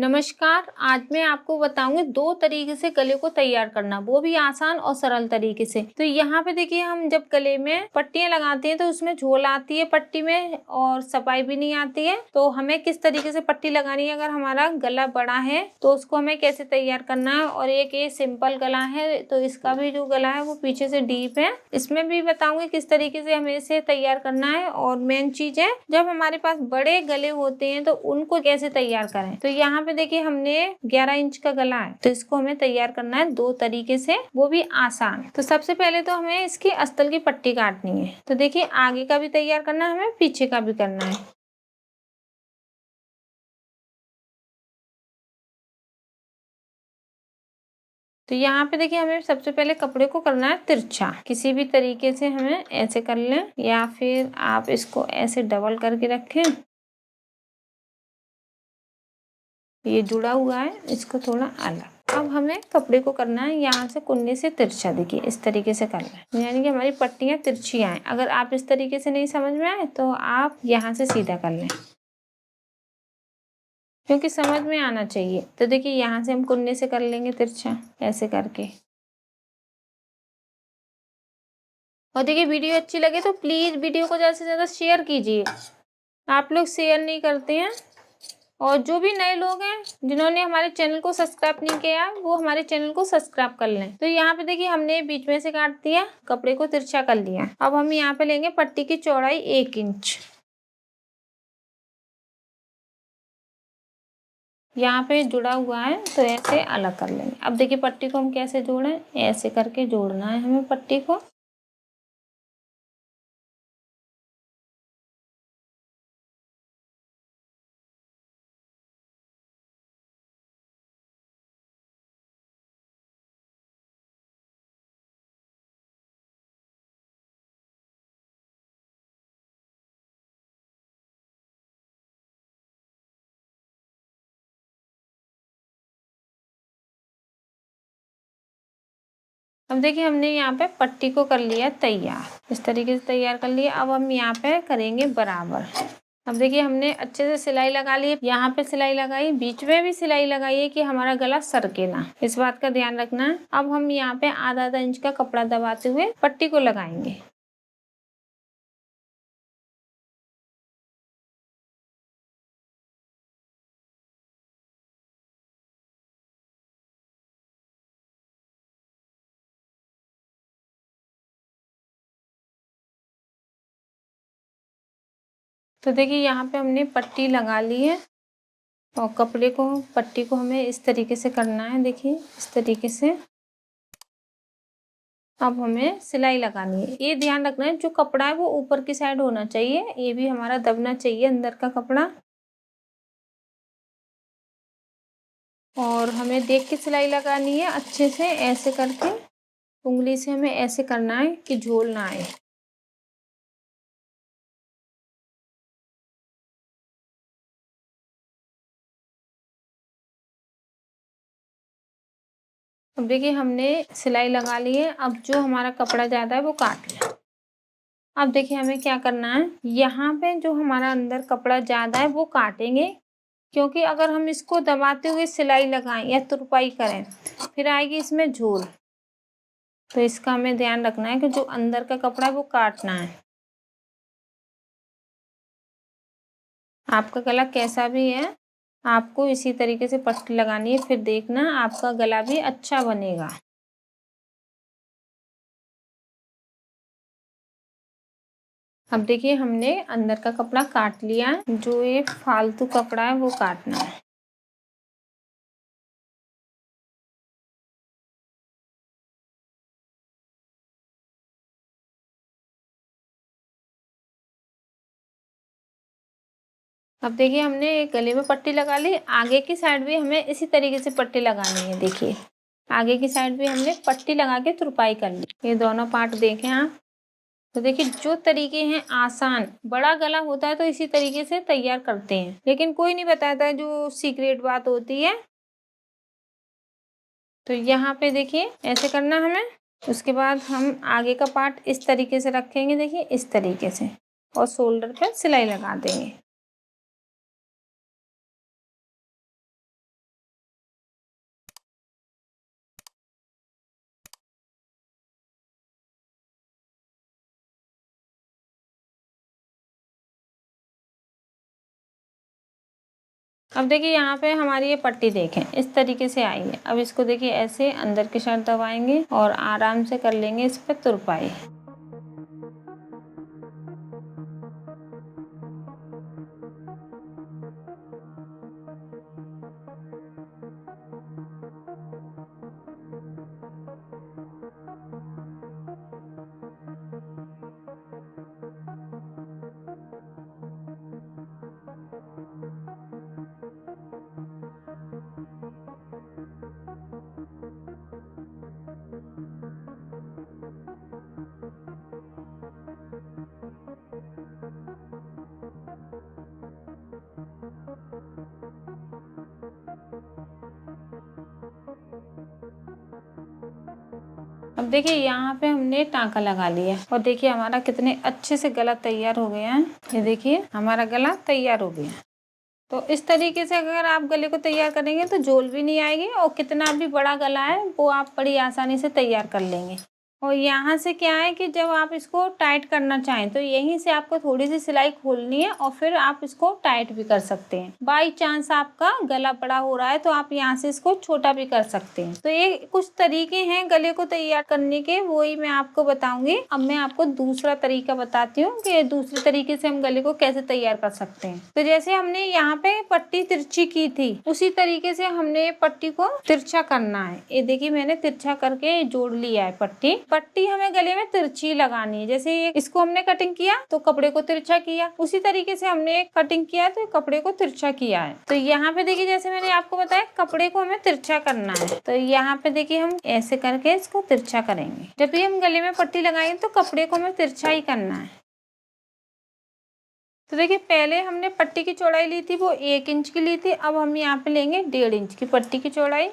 नमस्कार, आज मैं आपको बताऊँगी 2 तरीके से गले को तैयार करना, वो भी आसान और सरल तरीके से। तो यहाँ पे देखिए हम जब गले में पट्टियाँ लगाते हैं तो उसमें झोल आती है पट्टी में और सफाई भी नहीं आती है। तो हमें किस तरीके से पट्टी लगानी है अगर हमारा गला बड़ा है तो उसको हमें कैसे तैयार करना है। और एक ये सिंपल गला है तो इसका भी जो गला है वो पीछे से डीप है, इसमें भी बताऊँगी किस तरीके से हमें इसे तैयार करना है। और मेन चीज़ है जब हमारे पास बड़े गले होते हैं तो उनको कैसे तैयार करें। तो यहाँ पे देखिए हमने 11 इंच का गला है तो इसको हमें तैयार करना है 2 तरीके से, वो भी आसान। तो सबसे पहले तो हमें इसकी अस्तर की पट्टी काटनी है। तो देखिए आगे का भी तैयार करना है, हमें पीछे का भी करना है। तो यहाँ पे देखिए हमें सबसे पहले कपड़े को करना है तिरछा। किसी भी तरीके से हमें ऐसे कर लें या फिर आप इसको ऐसे डबल करके रखें। ये जुड़ा हुआ है, इसको थोड़ा अलग। अब हमें कपड़े को करना है यहाँ से कुन्नी से तिरछा, देखिए इस तरीके से करना है, यानी कि हमारी पट्टियाँ तिरछी आए। अगर आप इस तरीके से नहीं समझ में आए तो आप यहाँ से सीधा कर लें, क्योंकि समझ में आना चाहिए। तो देखिए यहाँ से हम कुन्नी से कर लेंगे तिरछा ऐसे करके। और देखिए वीडियो अच्छी लगे तो प्लीज वीडियो को ज़्यादा से ज़्यादा शेयर कीजिए, आप लोग शेयर नहीं करते हैं। और जो भी नए लोग हैं जिन्होंने हमारे चैनल को सब्सक्राइब नहीं किया वो हमारे चैनल को सब्सक्राइब कर लें। तो यहाँ पे देखिए हमने बीच में से काट दिया, कपड़े को तिरछा कर लिया। अब हम यहाँ पे लेंगे पट्टी की चौड़ाई 1 इंच। यहाँ पे जुड़ा हुआ है तो ऐसे अलग कर लेंगे। अब देखिए पट्टी को हम कैसे जोड़ें, ऐसे करके जोड़ना है हमें पट्टी को। अब देखिए हमने यहाँ पे पट्टी को कर लिया तैयार, इस तरीके से तैयार कर लिया। अब हम यहाँ पे करेंगे बराबर। अब देखिए हमने अच्छे से सिलाई लगा ली, यहाँ पे सिलाई लगाई, बीच में भी सिलाई लगाई है कि हमारा गला सरके ना, इस बात का ध्यान रखना है। अब हम यहाँ पे आधा आधा इंच का कपड़ा दबाते हुए पट्टी को लगाएंगे। तो देखिए यहाँ पे हमने पट्टी लगा ली है और कपड़े को पट्टी को हमें इस तरीके से करना है, देखिए इस तरीके से। अब हमें सिलाई लगानी है, ये ध्यान रखना है जो कपड़ा है वो ऊपर की साइड होना चाहिए, ये भी हमारा दबना चाहिए अंदर का कपड़ा। और हमें देख के सिलाई लगानी है अच्छे से, ऐसे करके उंगली से हमें ऐसे करना है कि झोल ना आए। अब देखिए हमने सिलाई लगा ली है, अब जो हमारा कपड़ा ज़्यादा है वो काट लें। अब देखिए हमें क्या करना है, यहाँ पे जो हमारा अंदर कपड़ा ज़्यादा है वो काटेंगे, क्योंकि अगर हम इसको दबाते हुए सिलाई लगाएं या तुरपाई करें फिर आएगी इसमें झोल। तो इसका हमें ध्यान रखना है कि जो अंदर का कपड़ा है वो काटना है। आपका गला कैसा भी है आपको इसी तरीके से पट्टी लगानी है, फिर देखना आपका गला भी अच्छा बनेगा। अब देखिए हमने अंदर का कपड़ा काट लिया है, जो ये फालतू कपड़ा है वो काटना है। अब देखिए हमने गले में पट्टी लगा ली, आगे की साइड भी हमें इसी तरीके से पट्टी लगानी है। देखिए आगे की साइड भी हमने पट्टी लगा के तुरपाई कर ली। ये दोनों पार्ट देखें आप। तो देखिए जो तरीके हैं आसान, बड़ा गला होता है तो इसी तरीके से तैयार करते हैं, लेकिन कोई नहीं बताता है जो सीक्रेट बात होती है। तो यहाँ पे देखिए ऐसे करना हमें। उसके बाद हम आगे का पार्ट इस तरीके से रखेंगे, देखिए इस तरीके से, और शोल्डर पे सिलाई लगा देंगे। अब देखिए यहाँ पे हमारी ये पट्टी देखें इस तरीके से आई है। अब इसको देखिए ऐसे अंदर की साइड दबाएंगे और आराम से कर लेंगे इस पे तुरपाई। अब देखिए यहाँ पे हमने टाँका लगा लिया और देखिए हमारा कितने अच्छे से गला तैयार हो गया है। ये देखिए हमारा गला तैयार हो गया। तो इस तरीके से अगर आप गले को तैयार करेंगे तो झोल भी नहीं आएगी और कितना भी बड़ा गला है वो आप बड़ी आसानी से तैयार कर लेंगे। और यहाँ से क्या है कि जब आप इसको टाइट करना चाहें तो यहीं से आपको थोड़ी सी सिलाई खोलनी है और फिर आप इसको टाइट भी कर सकते हैं। बाई चांस आपका गला बड़ा हो रहा है तो आप यहाँ से इसको छोटा भी कर सकते हैं। तो ये कुछ तरीके हैं गले को तैयार करने के, वही मैं आपको बताऊंगी। अब मैं आपको दूसरा तरीका बताती हूँ कि दूसरे तरीके से हम गले को कैसे तैयार कर सकते हैं। तो जैसे हमने यहाँ पे पट्टी तिरछी की थी उसी तरीके से हमने पट्टी को तिरछा करना है। ये देखिए मैंने तिरछा करके जोड़ लिया है पट्टी। पट्टी हमें गले में तिरछी लगानी है। जैसे इसको हमने कटिंग किया तो कपड़े को तिरछा किया, उसी तरीके से हमने कटिंग किया तो कपड़े को तिरछा किया है। तो यहाँ पे देखिए जैसे मैंने आपको बताया कपड़े को हमें तिरछा करना है। तो यहाँ पे देखिए हम ऐसे करके इसको तिरछा करेंगे। जब भी हम गले में पट्टी लगाएंगे तो कपड़े को हमें तिरछा ही करना है। तो देखिए पहले हमने पट्टी की चौड़ाई ली थी वो 1 इंच की ली थी। अब हम यहाँ पे लेंगे 1.5 इंच की पट्टी की चौड़ाई।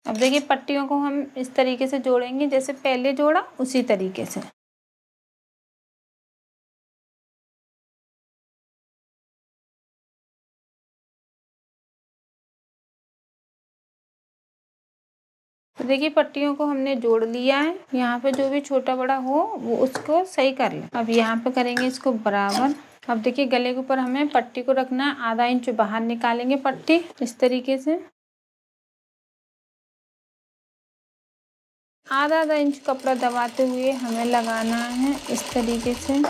अब देखिए पट्टियों को हम इस तरीके से जोड़ेंगे जैसे पहले जोड़ा उसी तरीके से। तो देखिए पट्टियों को हमने जोड़ लिया है। यहाँ पे जो भी छोटा बड़ा हो वो उसको सही कर लें। अब यहाँ पे करेंगे इसको बराबर। अब देखिए गले के ऊपर हमें पट्टी को रखना है, आधा इंच बाहर निकालेंगे पट्टी इस तरीके से। आधा आधा इंच कपड़ा दबाते हुए हमें लगाना है इस तरीके से।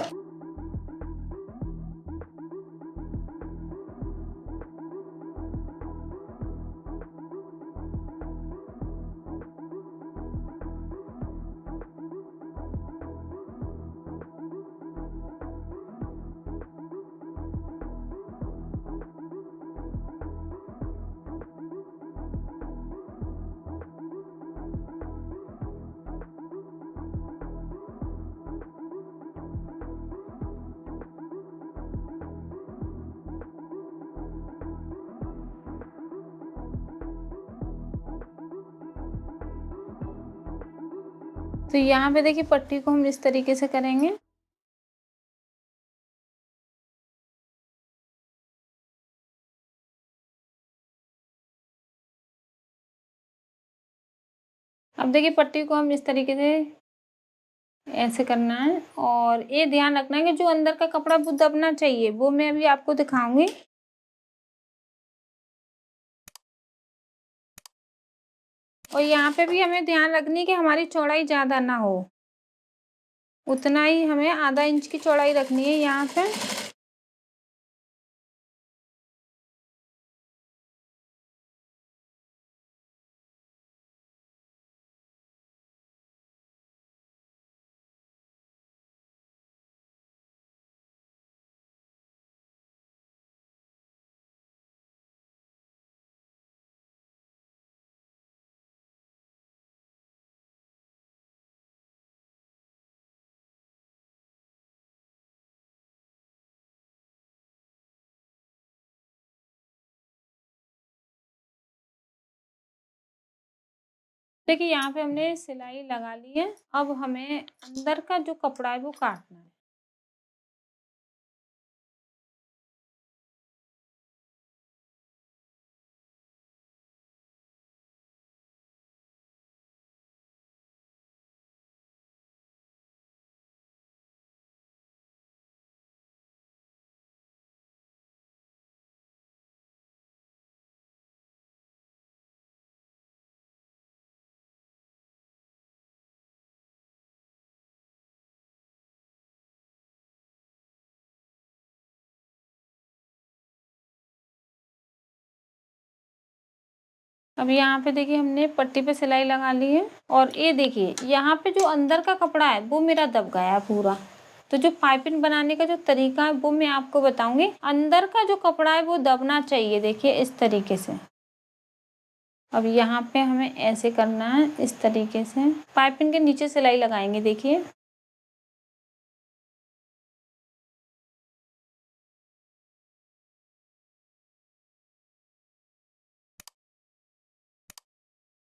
तो यहाँ पे देखिए पट्टी को हम इस तरीके से करेंगे। अब देखिए पट्टी को हम इस तरीके से ऐसे करना है और ये ध्यान रखना है कि जो अंदर का कपड़ा वो दबना चाहिए, वो मैं अभी आपको दिखाऊंगी। और यहाँ पे भी हमें ध्यान रखनी है कि हमारी चौड़ाई ज्यादा ना हो, उतना ही हमें आधा इंच की चौड़ाई रखनी है यहाँ पे। देखिए यहाँ पे हमने सिलाई लगा ली है। अब हमें अंदर का जो कपड़ा है वो काटना है। अब यहाँ पे देखिए हमने पट्टी पे सिलाई लगा ली है और ये देखिए यहाँ पे जो अंदर का कपड़ा है वो मेरा दब गया है पूरा। तो जो पाइपिंग बनाने का जो तरीका है वो मैं आपको बताऊंगी। अंदर का जो कपड़ा है वो दबना चाहिए, देखिए इस तरीके से। अब यहाँ पे हमें ऐसे करना है, इस तरीके से पाइपिंग के नीचे सिलाई लगाएंगे। देखिए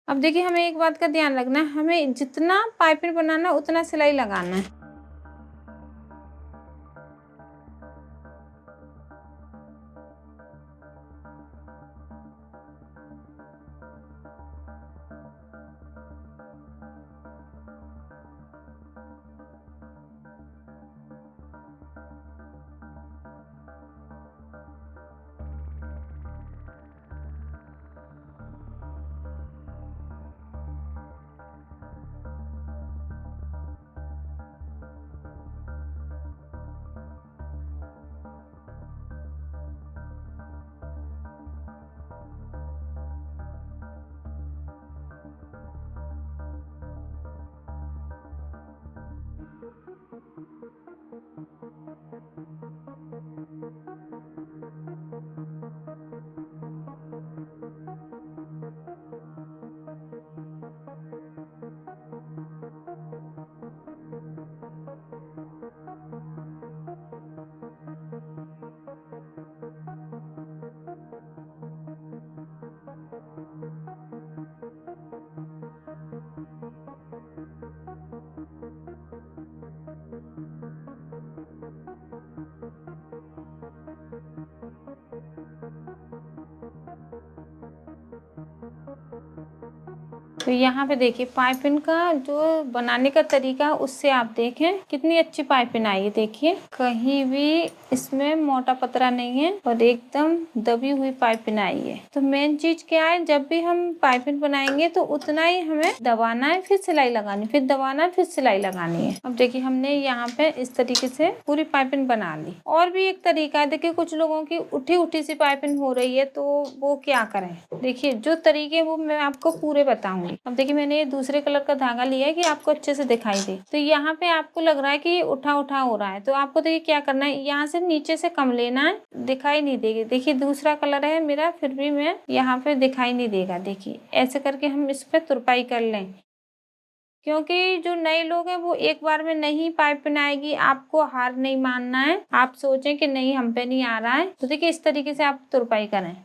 अब देखिए हमें एक बात का ध्यान रखना है, हमें जितना पाइपिंग बनाना उतना सिलाई लगाना है। तो यहाँ पे देखिए पाइपिंग का जो बनाने का तरीका उससे आप देखें कितनी अच्छी पाइपिंग आई है। देखिए कहीं भी इसमें मोटा पतरा नहीं है और एकदम दबी हुई पाइपिंग आई है। तो मेन चीज क्या है, जब भी हम पाइपिंग बनाएंगे तो उतना ही हमें दबाना है, फिर सिलाई लगानी, फिर दबाना है, फिर सिलाई लगानी है। अब देखिए हमने यहाँ पे इस तरीके से पूरी पाइपिंग बना ली। और भी एक तरीका है, देखिए कुछ लोगों की उठी उठी सी पाइपिंग हो रही है तो वो क्या करें। देखिए जो तरीके वो मैं आपको पूरे बताऊंगी। अब देखिए मैंने ये दूसरे कलर का धागा लिया है कि आपको अच्छे से दिखाई दे। तो यहाँ पे आपको लग रहा है कि ये उठा उठा हो रहा है, तो आपको देखिए क्या करना है, यहाँ से नीचे से कम लेना है, दिखाई नहीं देगी। देखिए दूसरा कलर है मेरा, फिर भी मैं यहाँ पे दिखाई नहीं देगा। देखिए ऐसे करके हम इस पे तुरपाई कर लें, क्योंकि जो नए लोग हैं वो एक बार में नहीं पाइपिंग आएगी। आपको हार नहीं मानना है, आप सोचें कि नहीं हम पे नहीं आ रहा है, तो देखिए इस तरीके से आप तुरपाई करें।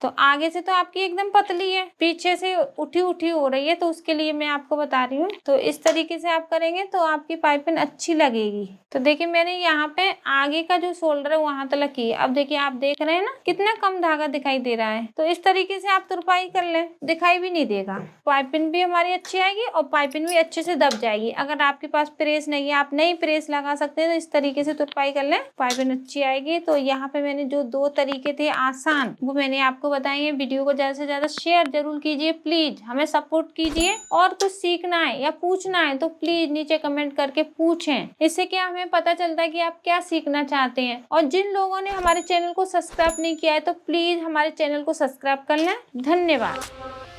तो आगे से तो आपकी एकदम पतली है, पीछे से उठी उठी हो रही है, तो उसके लिए मैं आपको बता रही हूँ। तो इस तरीके से आप करेंगे तो आपकी पाइपिंग अच्छी लगेगी। तो देखिए मैंने यहाँ पे आगे का जो शोल्डर है वहां तक की है। अब देखिए आप देख रहे हैं ना कितना कम धागा दिखाई दे रहा है। तो इस तरीके से आप तुरपाई कर लें, दिखाई भी नहीं देगा, पाइपिंग भी हमारी अच्छी आएगी और पाइपिंग भी अच्छे से दब जाएगी। अगर आपके पास प्रेस नहीं है, आप नहीं प्रेस लगा सकते, तो इस तरीके से तुरपाई कर लें, पाइपिंग अच्छी आएगी। तो यहाँ पे मैंने जो 2 तरीके थे आसान वो मैंने आपको बताइए। वीडियो को ज्यादा से ज्यादा शेयर जरूर कीजिए, प्लीज हमें सपोर्ट कीजिए। और कुछ सीखना है या पूछना है तो प्लीज नीचे कमेंट करके पूछें, इससे क्या हमें पता चलता है कि आप क्या सीखना चाहते हैं। और जिन लोगों ने हमारे चैनल को सब्सक्राइब नहीं किया है तो प्लीज हमारे चैनल को सब्सक्राइब कर लें। धन्यवाद।